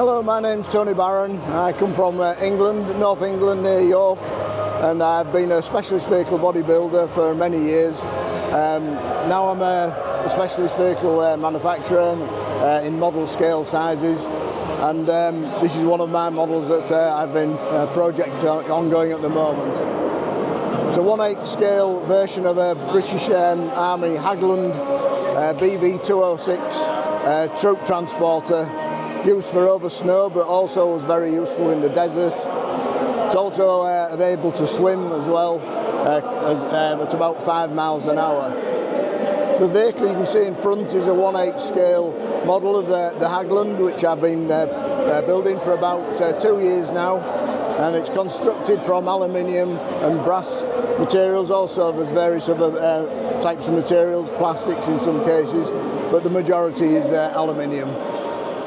Hello, my name's Tony Barron. I come from England, North England near York, and I've been a specialist vehicle bodybuilder for many years. Now I'm a specialist vehicle manufacturer in model scale sizes, and this is one of my models that I've in projects ongoing at the moment. It's a 1/8 scale version of a British Army Hagglund BV206 troop transporter, used for over snow, but also was very useful in the desert. It's also able to swim as well at about 5 miles an hour. The vehicle you can see in front is a 1/8 scale model of the Hagglund, which I've been building for about 2 years now, and it's constructed from aluminium and brass materials. Also there's various other types of materials, plastics in some cases, but the majority is aluminium.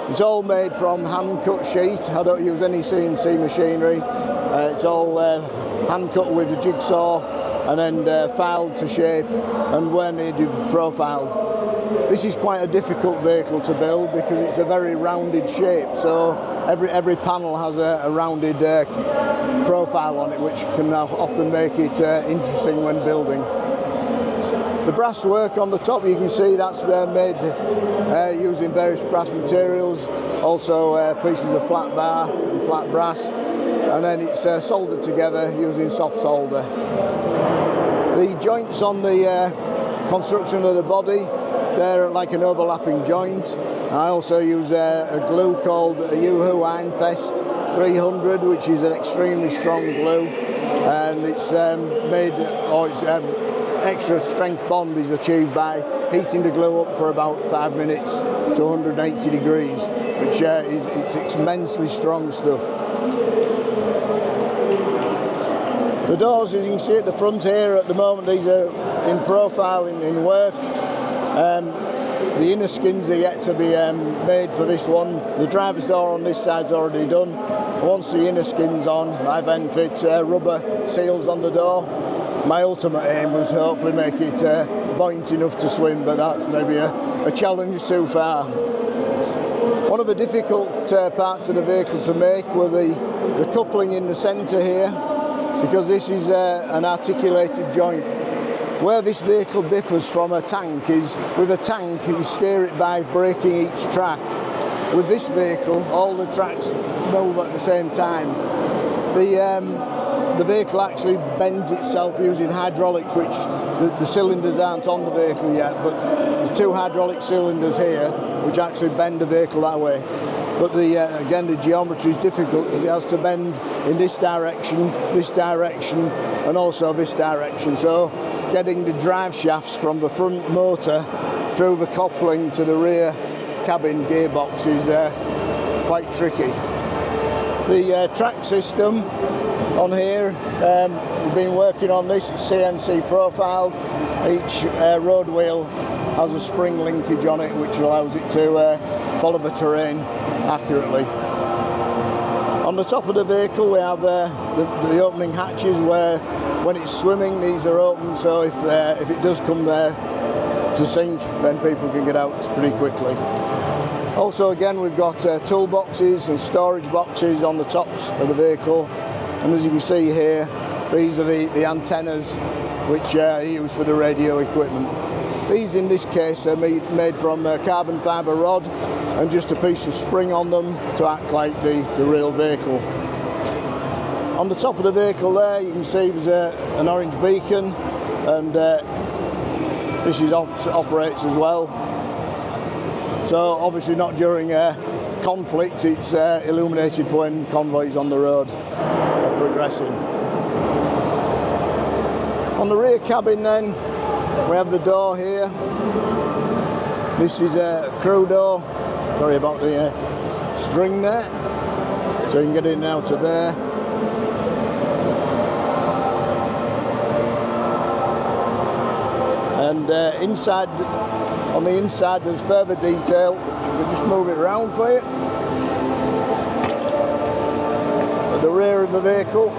It's all made from hand-cut sheet. I don't use any CNC machinery. It's all hand-cut with a jigsaw and then filed to shape, and where needed, profiled. This is quite a difficult vehicle to build because it's a very rounded shape, so every panel has a rounded profile on it, which can often make it interesting when building. The brass work on the top, you can see that's made using various brass materials, also pieces of flat bar and flat brass, and then it's soldered together using soft solder. The joints on the construction of the body, they're like an overlapping joint. I also use a glue called a Uhu Ironfest 300, which is an extremely strong glue, and it's extra strength bond is achieved by heating the glue up for about 5 minutes to 180 degrees, which it's immensely strong stuff. The doors, as you can see at the front here at the moment, these are in profile in work. The inner skins are yet to be made for this one. The driver's door on this side's already done. Once the inner skin's on, I then fit rubber seals on the door. My ultimate aim was to hopefully make it buoyant enough to swim, but that's maybe a challenge too far. One of the difficult parts of the vehicle to make were the coupling in the centre here, because this is an articulated joint. Where this vehicle differs from a tank is, with a tank you steer it by braking each track. With this vehicle, all the tracks move at the same time. The vehicle actually bends itself using hydraulics, which the cylinders aren't on the vehicle yet, but there's 2 hydraulic cylinders here which actually bend the vehicle that way. But again, the geometry is difficult because it has to bend in this direction, and also this direction. So getting the drive shafts from the front motor through the coupling to the rear cabin gearbox is quite tricky. The track system on here, we've been working on this, it's CNC profiled. Each road wheel has a spring linkage on it which allows it to follow the terrain accurately. On the top of the vehicle we have the opening hatches where when it's swimming these are open, so if it does come to sink then people can get out pretty quickly. Also again we've got toolboxes and storage boxes on the tops of the vehicle, and as you can see here these are the antennas which are used for the radio equipment. These in this case are made from carbon fibre rod and just a piece of spring on them to act like the real vehicle. On the top of the vehicle there you can see there's an orange beacon, and this operates as well. So obviously not during conflict, it's illuminated for when convoys on the road are progressing. On the rear cabin then we have the door here. This is a crew door. Sorry about the string there. So you can get in and out of there. And inside, on the inside there's further detail. I'll just move it around for you. At the rear of the vehicle,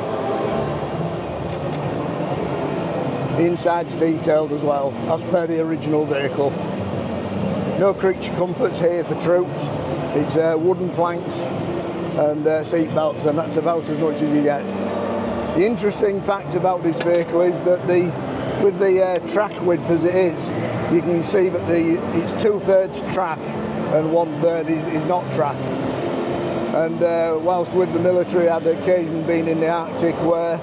the inside's detailed as well, as per the original vehicle. No creature comforts here for troops. It's wooden planks and seat belts, and that's about as much as you get. The interesting fact about this vehicle is that with the track width as it is, you can see that it's 2/3 track and 1/3 is not track. And whilst with the military, I had occasion being in the Arctic where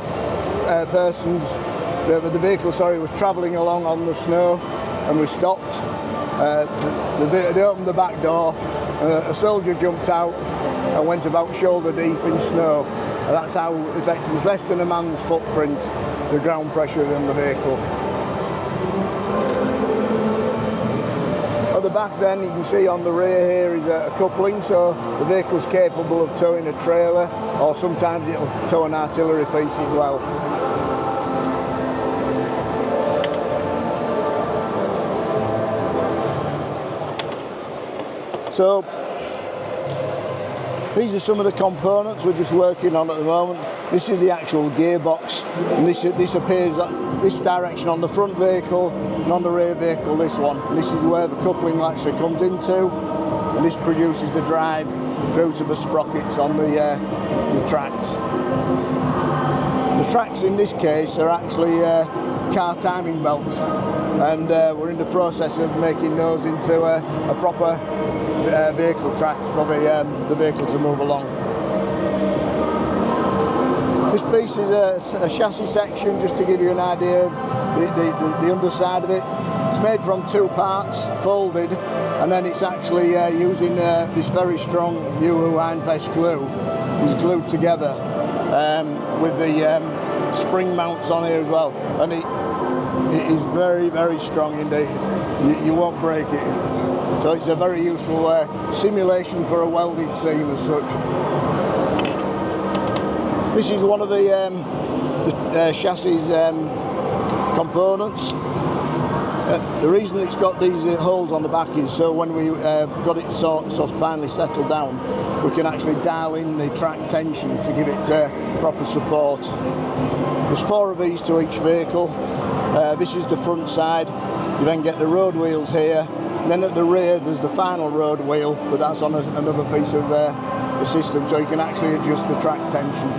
the vehicle was travelling along on the snow, and we stopped. They opened the back door, a soldier jumped out and went about shoulder deep in snow. And that's how effective, it's less than a man's footprint, the ground pressure in the vehicle. At the back then, you can see on the rear here is a coupling, so the vehicle is capable of towing a trailer, or sometimes it'll tow an artillery piece as well. So these are some of the components we're just working on at the moment. This is the actual gearbox, and this appears this direction on the front vehicle, and on the rear vehicle this one. And this is where the coupling actually comes into, and this produces the drive through to the sprockets on the tracks. The tracks in this case are actually car timing belts, and we're in the process of making those into a proper vehicle track for the vehicle to move along. This piece is a chassis section, just to give you an idea of the underside of it. It's made from 2 parts, folded, and then it's actually using this very strong Uhu Einfest glue. It's glued together with the spring mounts on here as well, and it is very, very strong indeed. You won't break it. So it's a very useful simulation for a welded seam as such. This is one of the chassis components. The reason it's got these holes on the back is so when we got it sort of finally settled down, we can actually dial in the track tension to give it proper support. There's 4 of these to each vehicle. This is the front side. You then get the road wheels here. And then at the rear there's the final road wheel, but that's on another piece of the system, so you can actually adjust the track tension.